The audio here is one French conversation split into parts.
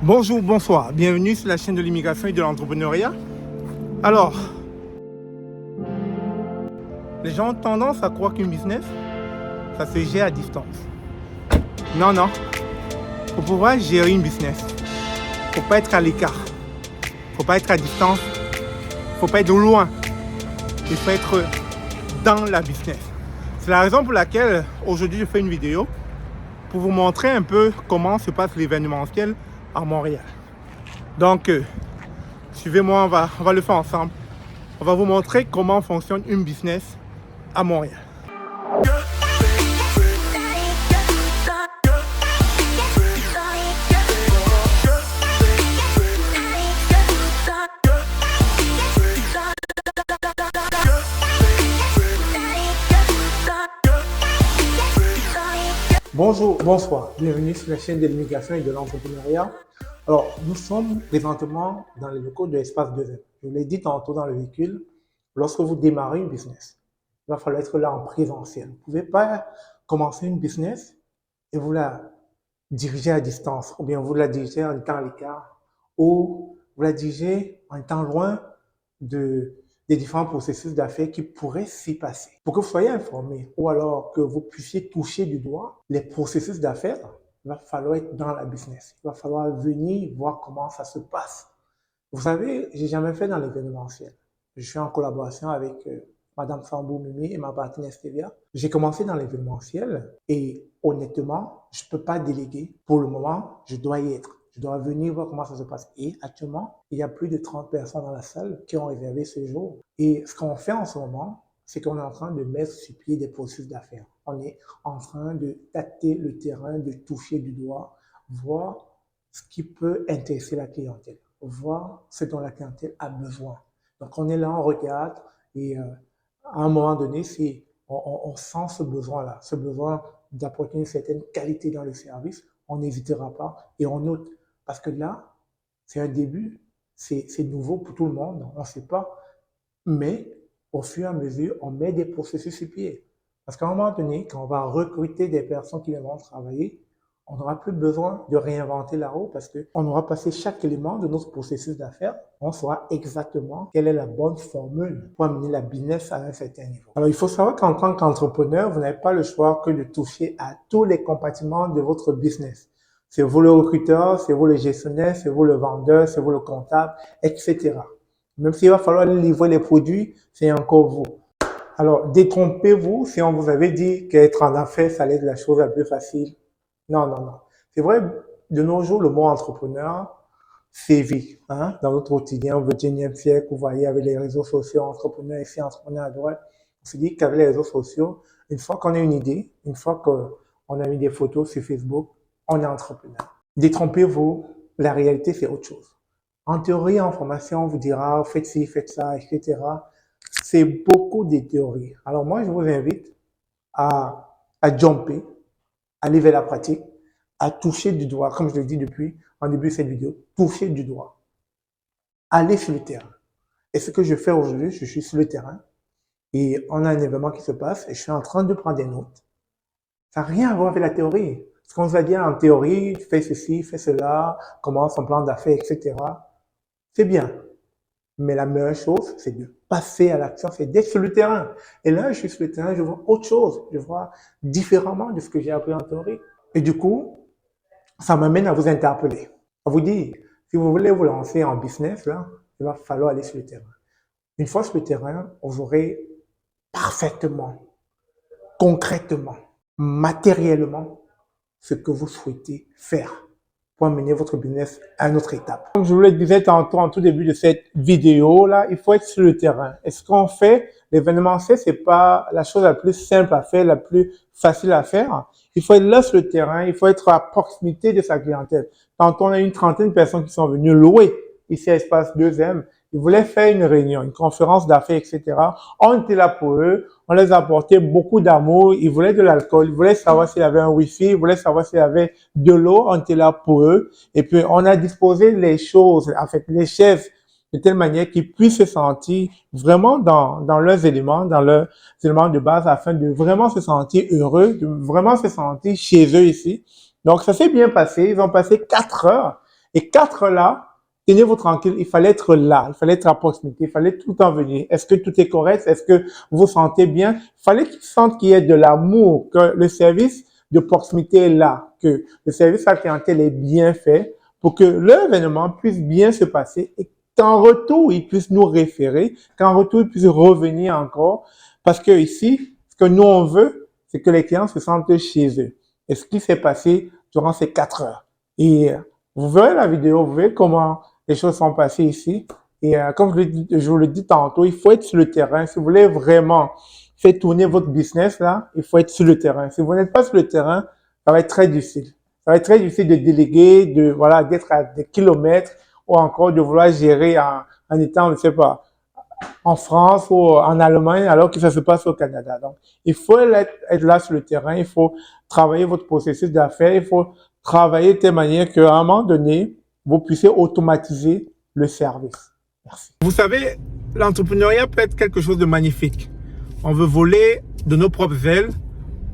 Bonjour, bonsoir, bienvenue sur la chaîne de l'immigration et de l'entrepreneuriat. Alors, les gens ont tendance à croire qu'une business, ça se gère à distance. Non, non. Pour pouvoir gérer une business, il ne faut pas être à l'écart. Il ne faut pas être à distance. Il ne faut pas être loin. Il faut être dans la business. C'est la raison pour laquelle aujourd'hui je fais une vidéo pour vous montrer un peu comment se passe l'événementiel à Montréal. Donc, suivez-moi, on va le faire ensemble. On va vous montrer comment fonctionne une business à Montréal. Bonjour, bonsoir, bienvenue sur la chaîne de l'immigration et de l'entrepreneuriat. Alors, nous sommes présentement dans les locaux de Espace 2M. Je vous l'ai dit tantôt dans le véhicule, lorsque vous démarrez une business, il va falloir être là en présentiel. Vous ne pouvez pas commencer une business et vous la diriger à distance, ou bien vous la diriger en étant à l'écart, ou vous la diriger en étant loin des différents processus d'affaires qui pourraient s'y passer. Pour que vous soyez informé, ou alors que vous puissiez toucher du doigt les processus d'affaires, il va falloir être dans la business. Il va falloir venir voir comment ça se passe. Vous savez, j'ai jamais fait dans l'événementiel. Je suis en collaboration avec Madame Sambou Mimi et ma partenaire Stevia. J'ai commencé dans l'événementiel et honnêtement, je peux pas déléguer. Pour le moment, je dois y être. Je dois venir voir comment ça se passe. Et actuellement, il y a plus de 30 personnes dans la salle qui ont réservé ce jour. Et ce qu'on fait en ce moment, c'est qu'on est en train de mettre sur pied des processus d'affaires. On est en train de tâter le terrain, de toucher du doigt, voir ce qui peut intéresser la clientèle, voir ce dont la clientèle a besoin. Donc, on est là, on regarde et à un moment donné, on sent ce besoin-là, ce besoin d'apporter une certaine qualité dans le service, on n'hésitera pas et on note. Parce que là, c'est un début, c'est nouveau pour tout le monde, on ne sait pas, mais au fur et à mesure, on met des processus sur pied. Parce qu'à un moment donné, quand on va recruter des personnes qui viendront travailler, on n'aura plus besoin de réinventer la roue parce qu'on aura passé chaque élément de notre processus d'affaires. On saura exactement quelle est la bonne formule pour amener la business à un certain niveau. Alors, il faut savoir qu'en tant qu'entrepreneur, vous n'avez pas le choix que de toucher à tous les compartiments de votre business. C'est vous le recruteur, c'est vous le gestionnaire, c'est vous le vendeur, c'est vous le comptable, etc. Même s'il va falloir livrer les produits, c'est encore vous. Alors, détrompez-vous si on vous avait dit qu'être en affaires, ça allait être la chose la plus facile. Non, non, non. C'est vrai, de nos jours, le mot entrepreneur sévit dans notre quotidien au XXIe siècle. Vous voyez, avec les réseaux sociaux, entrepreneur ici, entrepreneur à droite. On se dit qu'avec les réseaux sociaux, une fois qu'on a une idée, une fois qu'on a mis des photos sur Facebook, on est entrepreneur. Détrompez-vous, la réalité, c'est autre chose. En théorie, en formation, on vous dira, faites ci, faites ça, etc. C'est beaucoup de théories. Alors moi, je vous invite à jumper, à aller vers la pratique, à toucher du doigt, comme je le dis depuis en début de cette vidéo, toucher du doigt. Aller sur le terrain. Et ce que je fais aujourd'hui, je suis sur le terrain et on a un événement qui se passe et je suis en train de prendre des notes. Ça n'a rien à voir avec la théorie. Ce qu'on vous a dit en théorie, fais ceci, fais cela, commence son plan d'affaires, etc. C'est bien. Mais la meilleure chose, c'est de passer à l'action, c'est d'être sur le terrain. Et là, je suis sur le terrain, je vois autre chose. Je vois différemment de ce que j'ai appris en théorie. Et du coup, ça m'amène à vous interpeller, à vous dire, si vous voulez vous lancer en business, là, il va falloir aller sur le terrain. Une fois sur le terrain, vous aurez parfaitement, concrètement, matériellement, ce que vous souhaitez faire pour amener votre business à une autre étape. Comme je vous le disais tantôt en tout début de cette vidéo-là, il faut être sur le terrain. Et ce qu'on fait, l'événementiel, c'est pas la chose la plus simple à faire, la plus facile à faire. Il faut être là sur le terrain, il faut être à proximité de sa clientèle. Tantôt, on a une trentaine de personnes qui sont venues louer ici à Espace 2M. Ils voulaient faire une réunion, une conférence d'affaires, etc. On était là pour eux. On les a apporté beaucoup d'amour. Ils voulaient de l'alcool. Ils voulaient savoir s'il y avait un Wi-Fi. Ils voulaient savoir s'il y avait de l'eau. On était là pour eux. Et puis, on a disposé les choses, en fait, les chefs, de telle manière qu'ils puissent se sentir vraiment dans leurs éléments de base afin de vraiment se sentir heureux, de vraiment se sentir chez eux ici. Donc, ça s'est bien passé. Ils ont passé 4 heures. Et 4 là, tenez-vous tranquille, il fallait être là, il fallait être à proximité, il fallait tout le temps venir. Est-ce que tout est correct? Est-ce que vous vous sentez bien? Il fallait qu'ils sentent qu'il y ait de l'amour, que le service de proximité est là, que le service à la clientèle est bien fait pour que l'événement puisse bien se passer et qu'en retour, ils puissent nous référer, qu'en retour, ils puissent revenir encore. Parce que ici, ce que nous, on veut, c'est que les clients se sentent chez eux. Et ce qui s'est passé durant ces 4 heures. Et vous verrez la vidéo, vous verrez comment les choses sont passées ici. Et comme je vous le dis tantôt, il faut être sur le terrain. Si vous voulez vraiment faire tourner votre business, là, il faut être sur le terrain. Si vous n'êtes pas sur le terrain, ça va être très difficile. Ça va être très difficile de déléguer, d'être à des kilomètres ou encore de vouloir gérer en étant, je ne sais pas, en France ou en Allemagne alors que ça se passe au Canada. Donc, il faut être là sur le terrain, il faut travailler votre processus d'affaires, il faut travailler de telle manière qu'à un moment donné, vous puissiez automatiser le service. Merci. Vous savez, l'entrepreneuriat peut être quelque chose de magnifique. On veut voler de nos propres ailes,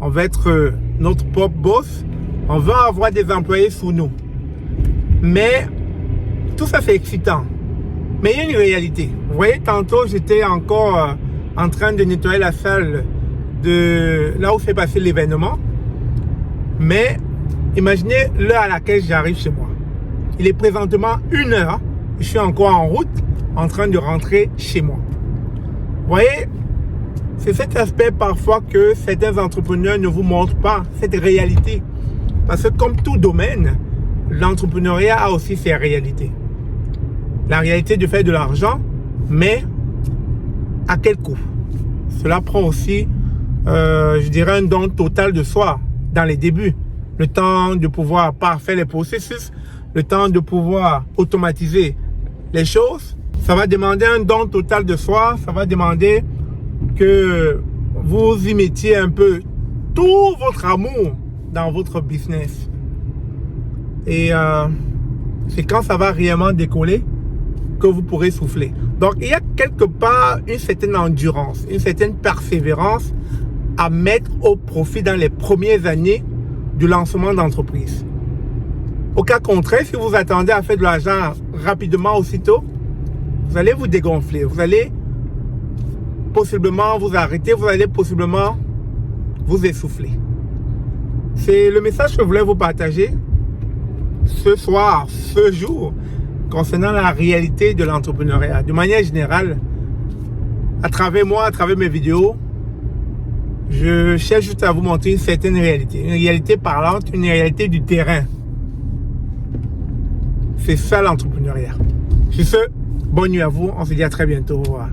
on veut être notre propre boss, on veut avoir des employés sous nous. Mais tout ça, c'est excitant. Mais il y a une réalité. Vous voyez, tantôt, j'étais encore en train de nettoyer la salle de là où s'est passé l'événement. Mais imaginez l'heure à laquelle j'arrive chez moi. Il est présentement 1h. Je suis encore en route, en train de rentrer chez moi. Vous voyez, c'est cet aspect parfois que certains entrepreneurs ne vous montrent pas, cette réalité. Parce que comme tout domaine, l'entrepreneuriat a aussi ses réalités. La réalité de faire de l'argent, mais à quel coût? Cela prend aussi, je dirais, un don total de soi dans les débuts. Le temps de pouvoir parfaire les processus, le temps de pouvoir automatiser les choses. Ça va demander un don total de soi, ça va demander que vous y mettiez un peu tout votre amour dans votre business. Et c'est quand ça va réellement décoller que vous pourrez souffler. Donc, il y a quelque part une certaine endurance, une certaine persévérance à mettre au profit dans les premières années du lancement d'entreprise. Au cas contraire, si vous attendez à faire de l'argent rapidement aussitôt, vous allez vous dégonfler, vous allez possiblement vous arrêter, vous allez possiblement vous essouffler. C'est le message que je voulais vous partager ce soir, ce jour, concernant la réalité de l'entrepreneuriat. De manière générale, à travers moi, à travers mes vidéos, je cherche juste à vous montrer une certaine réalité. Une réalité parlante, une réalité du terrain. C'est ça l'entrepreneuriat. Sur ce, bonne nuit à vous. On se dit à très bientôt. Au revoir.